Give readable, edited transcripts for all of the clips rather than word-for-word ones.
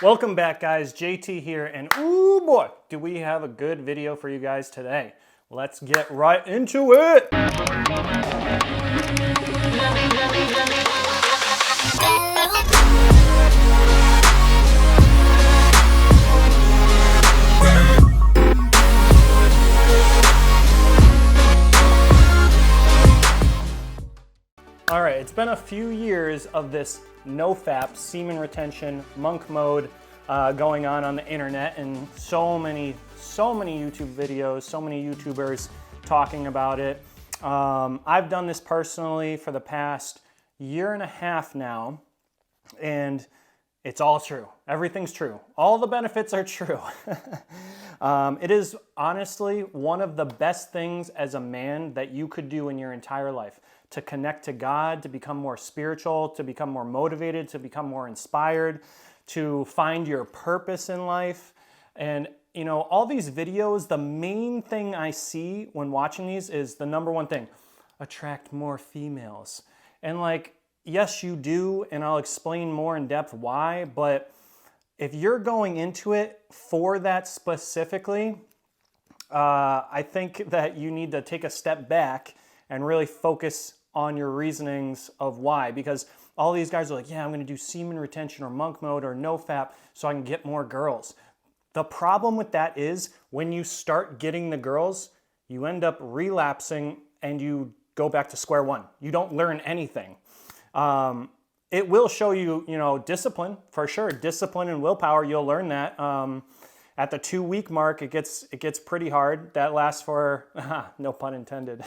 Welcome back, guys. JT here, and ooh boy, do we have a good video for you guys today. Let's get right into it. All right, it's been a few years of this nofap, semen retention, monk mode going on the internet, and so many YouTube videos, so many YouTubers talking about it. I've done this personally for the past year and a half now, and it's all true. Everything's true. All the benefits are true. It is honestly one of the best things as a man that you could do in your entire life. To connect to God, to become more spiritual, to become more motivated, to become more inspired, to find your purpose in life. And you know, all these videos, the main thing I see when watching these is the number one thing: attract more females. And like, yes, you do, and I'll explain more in depth why, but if you're going into it for that specifically, I think that you need to take a step back and really focus on your reasonings of why. Because all these guys are like, yeah, I'm gonna do semen retention or monk mode or nofap so I can get more girls. The problem with that is when you start getting the girls, you end up relapsing and you go back to square one. You don't learn anything. It will show you, discipline for sure. Discipline and willpower, you'll learn that. At the 2-week mark, it gets pretty hard. That lasts for, no pun intended.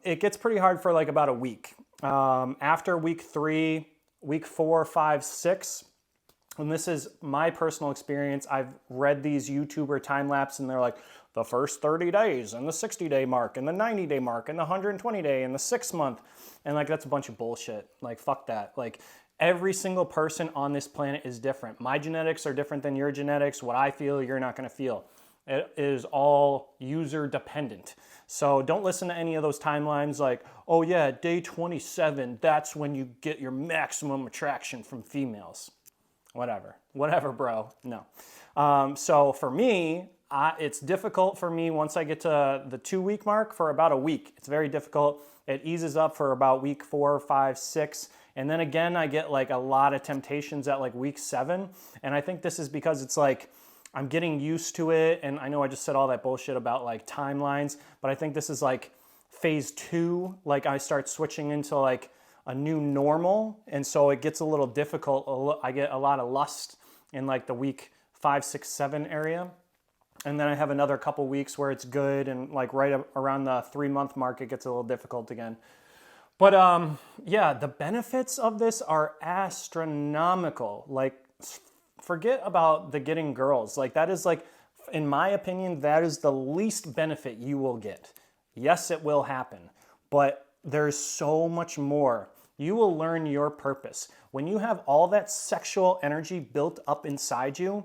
It gets pretty hard for like about a week. After week 3, week 4, 5, 6, and this is my personal experience, I've read these YouTuber time lapse and they're like, the first 30 days and the 60-day mark and the 90-day mark and the 120-day and the 6-month. And like, that's a bunch of bullshit. Like, fuck that. Like, every single person on this planet is different. My genetics are different than your genetics. What I feel, you're not going to feel. It is all user dependent. So don't listen to any of those timelines like, oh yeah, day 27, that's when you get your maximum attraction from females. Whatever, bro. No. So for me, it's difficult for me once I get to the 2-week mark for about a week. It's very difficult. It eases up for about week 4, 5, 6. And then again, I get like a lot of temptations at like week 7. And I think this is because it's like, I'm getting used to it. And I know I just said all that bullshit about like timelines, but I think this is like phase 2. Like I start switching into like a new normal. And so it gets a little difficult. I get a lot of lust in like the week 5, 6, 7 area. And then I have another couple weeks where it's good. And like right around the 3-month mark, it gets a little difficult again. But yeah, the benefits of this are astronomical. Like, forget about the getting girls. Like, that is like, in my opinion, that is the least benefit you will get. Yes, it will happen, but there's so much more. You will learn your purpose. When you have all that sexual energy built up inside you,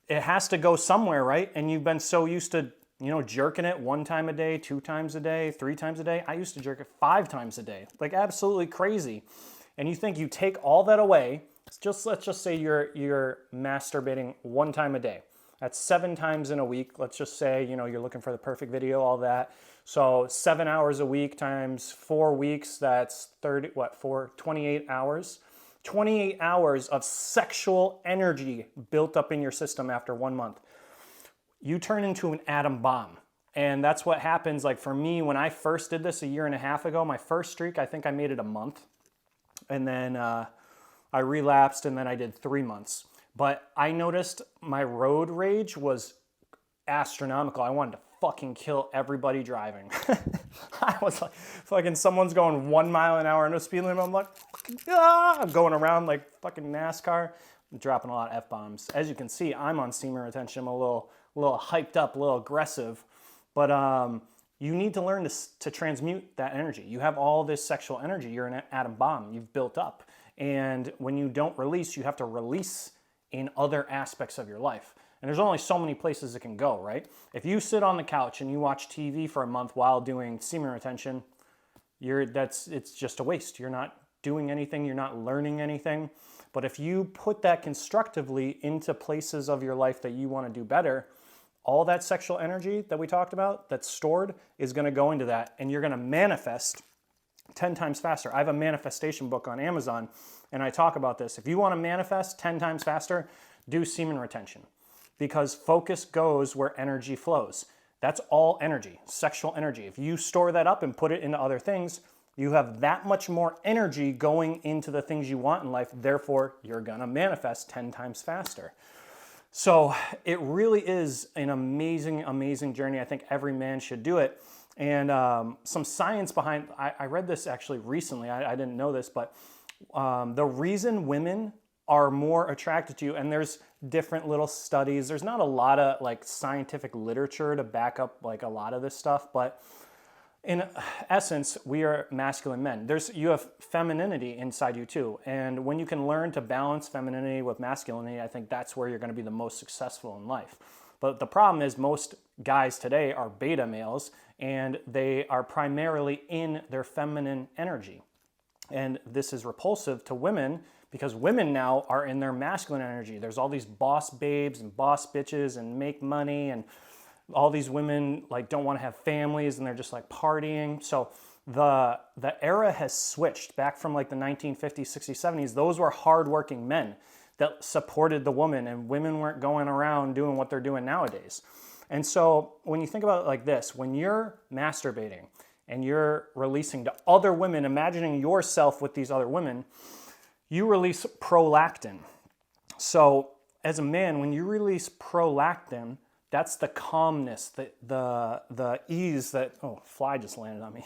it has to go somewhere, right? And you've been so used to, jerking it 1 time a day, 2 times a day, 3 times a day. I used to jerk it 5 times a day, like absolutely crazy. And you think you take all that away, let's just say you're masturbating 1 time a day. That's 7 times in a week. Let's just say, you're looking for the perfect video, all that. So 7 hours a week times 4 weeks, that's 28 hours. 28 hours of sexual energy built up in your system after 1 month. You turn into an atom bomb. And that's what happens. Like for me, when I first did this a year and a half ago, my first streak, I think I made it a month. And then I relapsed, and then I did 3 months. But I noticed my road rage was astronomical. I wanted to fucking kill everybody driving. I was like, fucking someone's going 1 mile an hour in a speed limit. I'm like, I'm going around like fucking NASCAR. I'm dropping a lot of F-bombs. As you can see, I'm on semen retention. I'm a little hyped up, a little aggressive. But you need to learn to transmute that energy. You have all this sexual energy. You're an atom bomb. You've built up. And when you don't release, you have to release in other aspects of your life. And there's only so many places it can go, right? If you sit on the couch and you watch TV for a month while doing semen retention, it's just a waste. You're not doing anything. You're not learning anything. But if you put that constructively into places of your life that you want to do better, all that sexual energy that we talked about that's stored is going to go into that, and you're going to manifest 10 times faster. I have a manifestation book on Amazon, and I talk about this. If you want to manifest 10 times faster, do semen retention, because focus goes where energy flows. That's all energy, sexual energy. If you store that up and put it into other things, you have that much more energy going into the things you want in life. Therefore, you're going to manifest 10 times faster. So it really is an amazing, amazing journey. I think every man should do it. And some science behind, I read this actually recently. I didn't know this, but the reason women are more attracted to you, and there's different little studies. There's not a lot of like scientific literature to back up like a lot of this stuff, but in essence, we are masculine men. You have femininity inside you too. And when you can learn to balance femininity with masculinity, I think that's where you're going to be the most successful in life. But the problem is most guys today are beta males, and they are primarily in their feminine energy. And this is repulsive to women because women now are in their masculine energy. There's all these boss babes and boss bitches and make money, and all these women like don't want to have families and they're just like partying. So the era has switched back from like the 1950s, 60s, 70s. Those were hardworking men that supported the woman, and women weren't going around doing what they're doing nowadays. And so when you think about it like this, when you're masturbating and you're releasing to other women, imagining yourself with these other women, you release prolactin. So as a man, when you release prolactin, that's the calmness, the ease that, oh, fly just landed on me.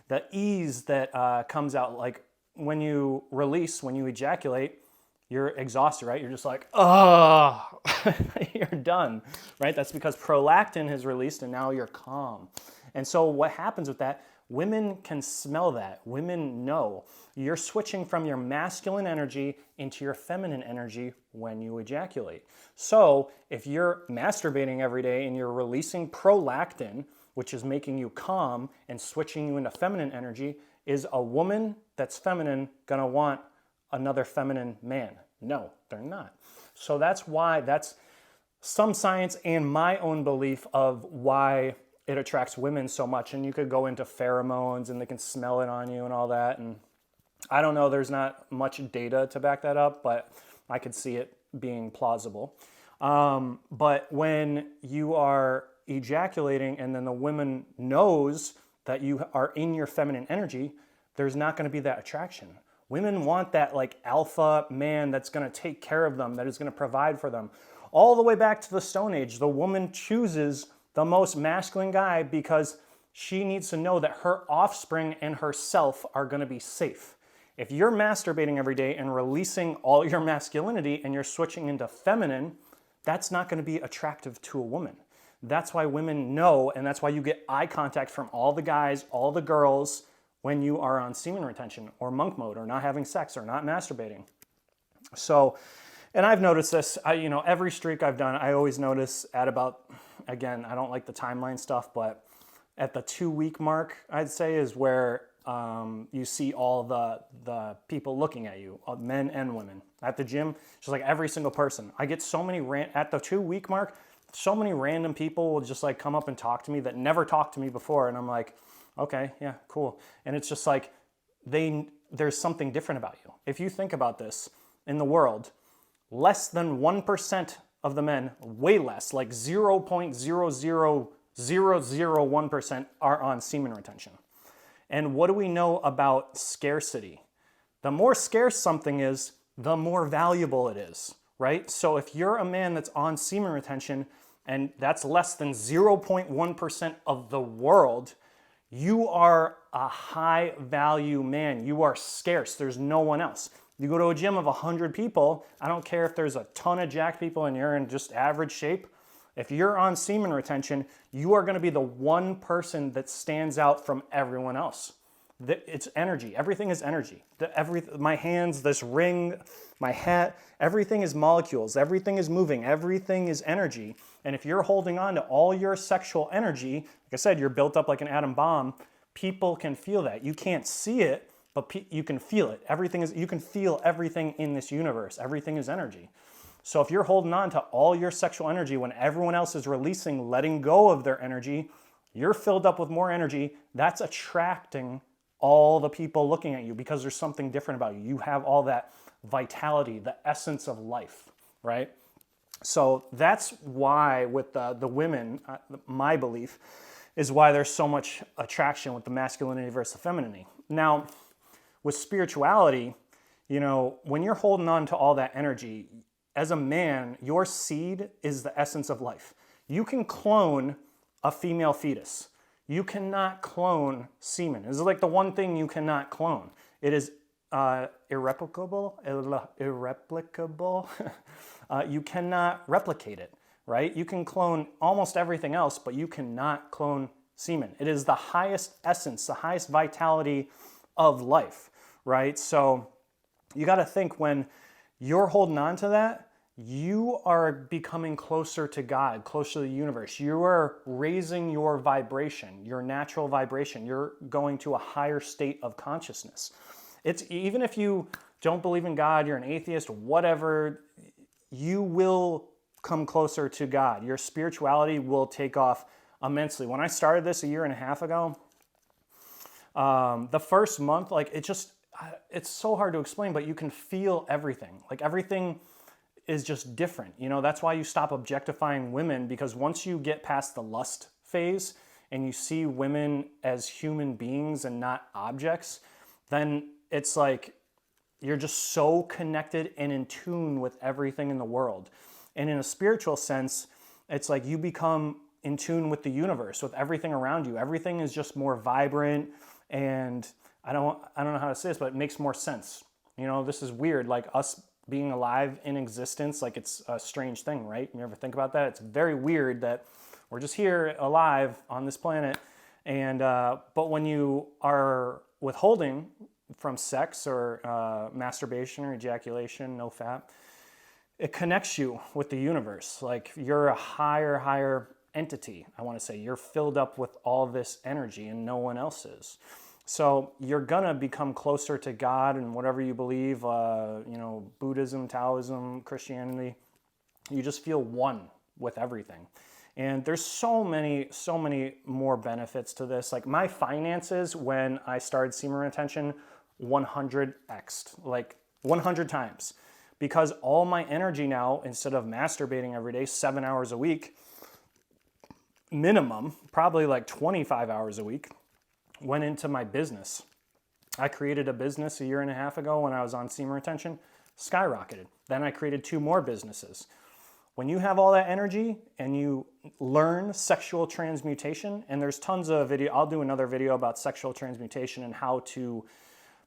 The ease that comes out, like when you release, when you ejaculate, you're exhausted, right? You're just like, oh, you're done, right? That's because prolactin is released and now you're calm. And so what happens with that, women can smell that. Women know. You're switching from your masculine energy into your feminine energy when you ejaculate. So if you're masturbating every day and you're releasing prolactin, which is making you calm and switching you into feminine energy, is a woman that's feminine gonna want another feminine man? No, they're not. So that's some science and my own belief of why it attracts women so much. And you could go into pheromones and they can smell it on you and all that. And I don't know, there's not much data to back that up, but I could see it being plausible. But when you are ejaculating and then the woman knows that you are in your feminine energy, there's not going to be that attraction. Women want that like alpha man that's going to take care of them, that is going to provide for them. All the way back to the Stone Age, the woman chooses the most masculine guy because she needs to know that her offspring and herself are going to be safe. If you're masturbating every day and releasing all your masculinity and you're switching into feminine, that's not going to be attractive to a woman. That's why women know, and that's why you get eye contact from all the guys, all the girls, when you are on semen retention or monk mode or not having sex or not masturbating. So, and I've noticed this, every streak I've done, I always notice at about, again, I don't like the timeline stuff, but at the 2-week mark, I'd say, is where you see all the people looking at you, men and women. At the gym, just like every single person. I get so many, at the 2-week mark, so many random people will just like come up and talk to me that never talked to me before. And I'm like, okay, yeah, cool. And it's just like, there's something different about you. If you think about this, in the world, less than 1% of the men, way less, like 0.00001% are on semen retention. And what do we know about scarcity? The more scarce something is, the more valuable it is, right? So if you're a man that's on semen retention, and that's less than 0.1% of the world, you are a high value man. You are scarce. There's no one else. You go to a gym of 100 people, I don't care if there's a ton of jacked people and you're in just average shape. If you're on semen retention, you are going to be the one person that stands out from everyone else. It's energy. Everything is energy. My hands, this ring, my hat, everything is molecules. Everything is moving. Everything is energy. And if you're holding on to all your sexual energy, like I said, you're built up like an atom bomb, people can feel that. You can't see it, but you can feel it. You can feel everything in this universe. Everything is energy. So if you're holding on to all your sexual energy when everyone else is releasing, letting go of their energy, you're filled up with more energy. That's attracting all the people looking at you because there's something different about you. You have all that vitality, the essence of life, right? So that's why with the women, my belief is why there's so much attraction with the masculinity versus the femininity. Now, with spirituality, when you're holding on to all that energy, as a man, your seed is the essence of life. You can clone a female fetus. You cannot clone semen. This is like the one thing you cannot clone. It is irreplicable. You cannot replicate it, right? You can clone almost everything else, but you cannot clone semen. It is the highest essence, the highest vitality of life, right? So you got to think when you're holding on to that, you are becoming closer to God, closer to the universe. You are raising your vibration, your natural vibration. You're going to a higher state of consciousness. It's even if you don't believe in God, you're an atheist, whatever, you will come closer to God. Your spirituality will take off immensely. When I started this a year and a half ago, the first month, it's so hard to explain, but you can feel everything. Like everything is just different. That's why you stop objectifying women, because once you get past the lust phase and you see women as human beings and not objects, then it's like you're just so connected and in tune with everything in the world. And in a spiritual sense, it's like you become in tune with the universe, with everything around you. Everything is just more vibrant, and I don't know how to say this, but it makes more sense. This is weird, like us being alive in existence, like it's a strange thing, right? You ever think about that? It's very weird that we're just here alive on this planet. And but when you are withholding from sex or masturbation or ejaculation, nofap, it connects you with the universe. Like you're a higher entity, I want to say. You're filled up with all this energy and no one else is. So you're gonna become closer to God and whatever you believe, Buddhism, Taoism, Christianity. You just feel one with everything. And there's so many more benefits to this. Like my finances, when I started semen retention, 100x'd, like 100 times. Because all my energy now, instead of masturbating every day, 7 hours a week, minimum, probably like 25 hours a week, went into my business. I created a business a year and a half ago when I was on semen retention, skyrocketed. Then I created 2 more businesses. When you have all that energy and you learn sexual transmutation, and there's tons of video, I'll do another video about sexual transmutation and how to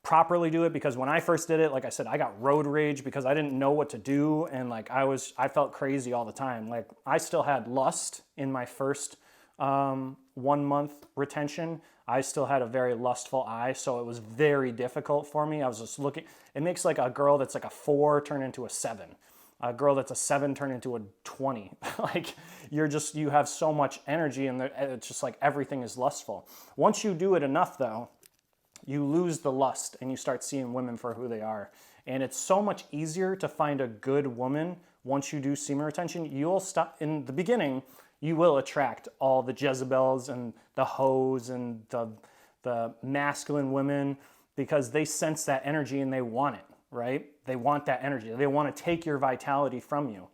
properly do it, because when I first did it, like I said, I got road rage because I didn't know what to do, and like I felt crazy all the time. Like I still had lust in my first 1 month retention. I still had a very lustful eye, so it was very difficult for me. I was just looking, it makes like a girl that's like a 4 turn into a 7. A girl that's a 7 turn into a 20. Like you have so much energy, and it's just like everything is lustful. Once you do it enough though, you lose the lust and you start seeing women for who they are. And it's so much easier to find a good woman once you do semen retention. You'll stop in the beginning. You will attract all the Jezebels and the hoes and the masculine women, because they sense that energy and they want it, right? They want that energy. They want to take your vitality from you.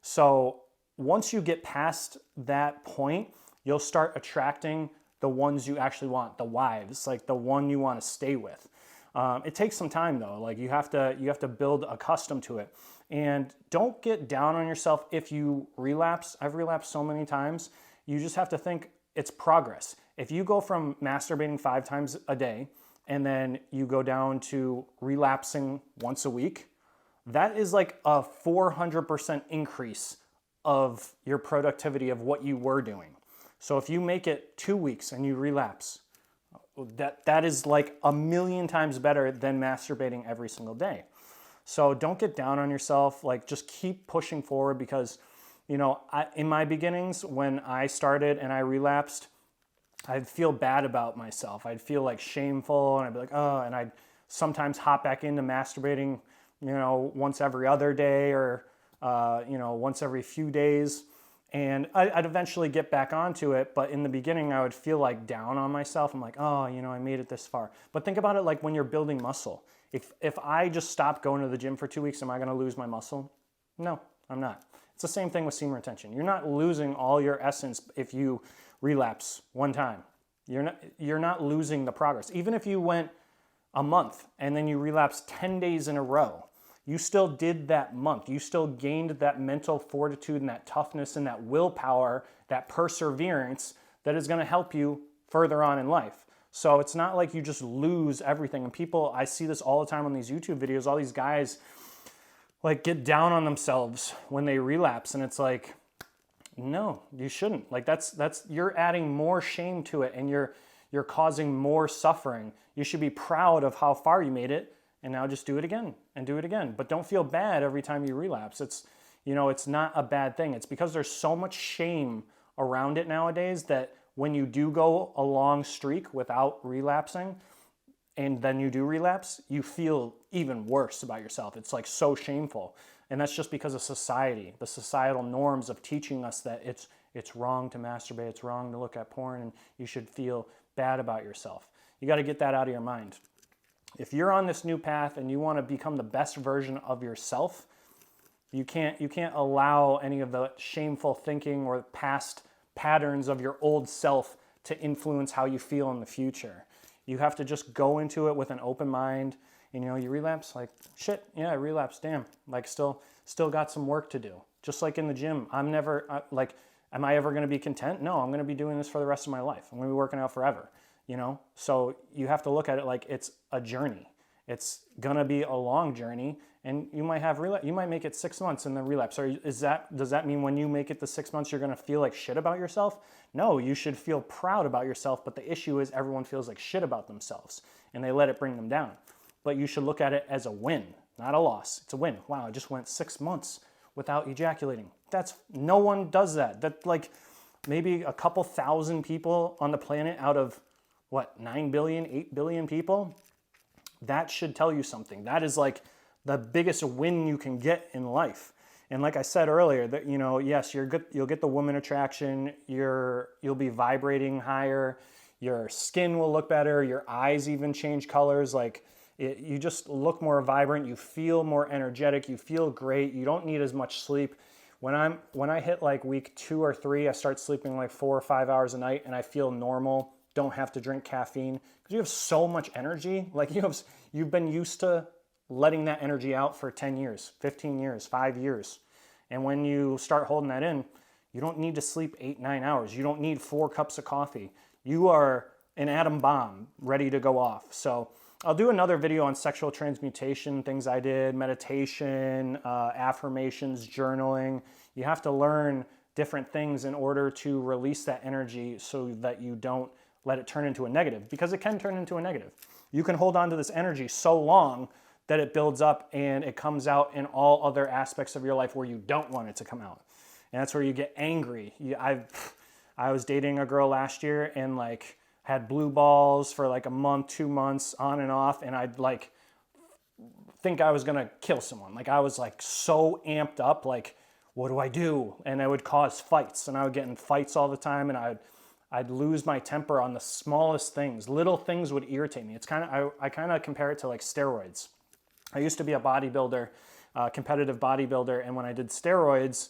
So once you get past that point, you'll start attracting the ones you actually want, the wives, like the one you want to stay with. It takes some time though. Like you have to build a custom to it. And don't get down on yourself if you relapse. I've relapsed so many times. You just have to think it's progress. If you go from masturbating 5 times a day and then you go down to relapsing once a week, that is like a 400% increase of your productivity of what you were doing. So if you make it 2 weeks and you relapse, that is like 1,000,000 times better than masturbating every single day. So don't get down on yourself. Like just keep pushing forward, because in my beginnings, when I started and I relapsed, I'd feel bad about myself. I'd feel like shameful, and I'd be like, oh, and sometimes hop back into masturbating, once every other day or, once every few days. And I'd eventually get back onto it, but in the beginning I would feel like down on myself. I'm like, oh, I made it this far. But think about it like when you're building muscle. If I just stop going to the gym for 2 weeks, am I gonna lose my muscle? No, I'm not. It's the same thing with semen retention. You're not losing all your essence if you relapse one time. You're not losing the progress. Even if you went a month and then you relapsed 10 days in a row, you still did that month. You still gained that mental fortitude and that toughness and that willpower, that perseverance that is gonna help you further on in life. So it's not like you just lose everything. And people, I see this all the time on these YouTube videos, all these guys like get down on themselves when they relapse. And it's like, no, you shouldn't. Like that's you're adding more shame to it and you're causing more suffering. You should be proud of how far you made it. And now just do it again and do it again. But don't feel bad every time you relapse. It's not a bad thing. It's because there's so much shame around it nowadays that when you do go a long streak without relapsing and then you do relapse, you feel even worse about yourself. It's like so shameful. And that's just because of society, the societal norms of teaching us that it's wrong to masturbate, it's wrong to look at porn, and you should feel bad about yourself. You got to get that out of your mind. If you're on this new path and you want to become the best version of yourself, you can't allow any of the shameful thinking or past patterns of your old self to influence how you feel in the future. You have to just go into it with an open mind. You relapse, like, shit, yeah, I relapsed, damn. Like, still got some work to do. Just like in the gym, am I ever going to be content? No, I'm going to be doing this for the rest of my life. I'm going to be working out forever. So you have to look at it like it's a journey. It's gonna be a long journey, and you might you might make it 6 months and then relapse. Or does that mean when you make it the 6 months you're gonna feel like shit about yourself? No, you should feel proud about yourself, but the issue is everyone feels like shit about themselves and they let it bring them down. But you should look at it as a win, not a loss. It's a win. Wow, I just went 6 months without ejaculating. No one does that. That like maybe a couple thousand people on the planet out of 9 billion, 8 billion people? That should tell you something. That is like the biggest win you can get in life. And like I said earlier, that yes, you'll get the woman attraction, you'll be vibrating higher, your skin will look better, your eyes even change colors, you just look more vibrant, you feel more energetic, you feel great, you don't need as much sleep. When I hit like week 2 or 3, I start sleeping like 4 or 5 hours a night and I feel normal. Don't have to drink caffeine because you have so much energy. Like you've been used to letting that energy out for 10 years, 15 years, 5 years. And when you start holding that in, you don't need to sleep 8-9 hours. You don't need 4 cups of coffee. You are an atom bomb ready to go off. So I'll do another video on sexual transmutation, things I did, meditation, affirmations, journaling. You have to learn different things in order to release that energy so that you don't let it turn into a negative, because it can turn into a negative. You can hold on to this energy so long that it builds up and it comes out in all other aspects of your life where you don't want it to come out. And that's where you get angry. I was dating a girl last year and had blue balls for like a month, 2 months on and off. And I'd think I was gonna kill someone. I was so amped up, what do I do? And it would cause fights, and I would get in fights all the time, and I'd lose my temper on the smallest things. Little things would irritate me. It's I kind of compare it to steroids. I used to be a bodybuilder, competitive bodybuilder, and when I did steroids,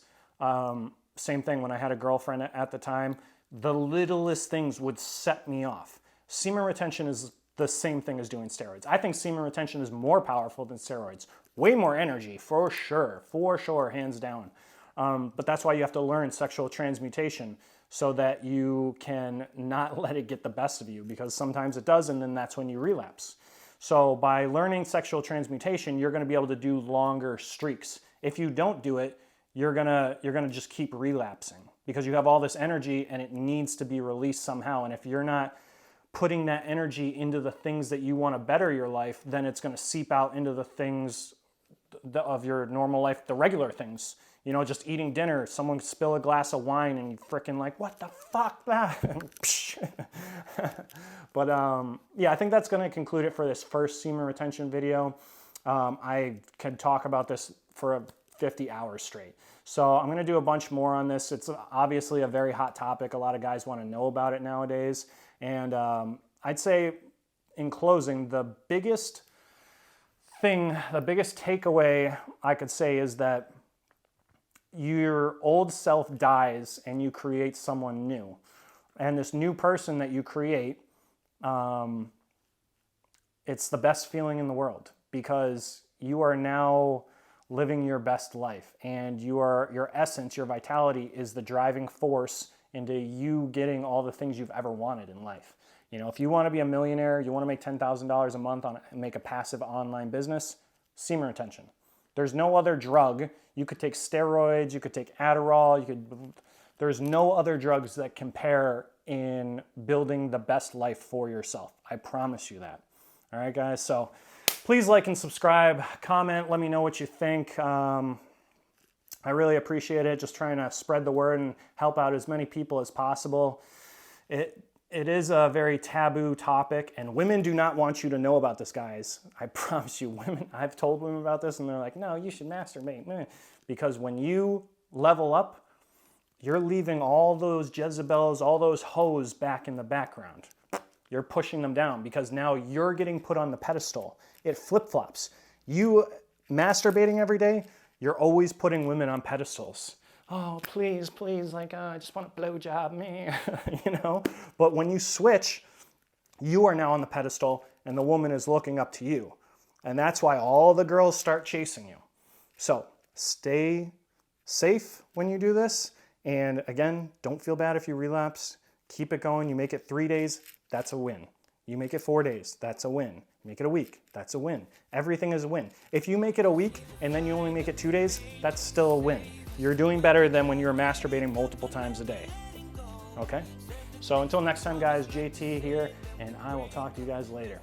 same thing. When I had a girlfriend at the time, the littlest things would set me off. Semen retention is the same thing as doing steroids. I think semen retention is more powerful than steroids. Way more energy, for sure, hands down. But that's why you have to learn sexual transmutation so that you can not let it get the best of you, because sometimes it does, and then that's when you relapse. So by learning sexual transmutation, you're gonna be able to do longer streaks. If you don't do it, you're gonna just keep relapsing because you have all this energy and it needs to be released somehow. And if you're not putting that energy into the things that you want to better your life, then it's going to seep out into the things of your normal life, the regular things. You know, just eating dinner, someone spill a glass of wine and you freaking like, what the fuck that? But yeah, I think that's gonna conclude it for this first semen retention video. I could talk about this for 50 hours straight. So I'm gonna do a bunch more on this. It's obviously a very hot topic. A lot of guys wanna know about it nowadays. And I'd say in closing, the biggest takeaway I could say is that your old self dies and you create someone new. And this new person that you create, it's the best feeling in the world because you are now living your best life, and your essence, your vitality is the driving force into you getting all the things you've ever wanted in life. You know, if you want to be a millionaire, you want to make $10,000 a month and make a passive online business, semen retention. There's no other drug. You could take steroids, you could take Adderall, there's no other drugs that compare in building the best life for yourself. I promise you that. All right, guys, so please like and subscribe, comment, let me know what you think. I really appreciate it, just trying to spread the word and help out as many people as possible. It is a very taboo topic, and women do not want you to know about this, guys. I promise you, I've told women about this, and they're like, no, you should masturbate. Because when you level up, you're leaving all those Jezebels, all those hoes back in the background. You're pushing them down because now you're getting put on the pedestal. It flip-flops. You masturbating every day, you're always putting women on pedestals. Oh, please, like, I just want a blowjob, me, you know? But when you switch, you are now on the pedestal and the woman is looking up to you. And that's why all the girls start chasing you. So stay safe when you do this. And again, don't feel bad if you relapse. Keep it going. You make it 3 days, that's a win. You make it 4 days, that's a win. Make it a week, that's a win. Everything is a win. If you make it a week and then you only make it 2 days, that's still a win. You're doing better than when you're masturbating multiple times a day. Okay? So until next time, guys, JT here, and I will talk to you guys later.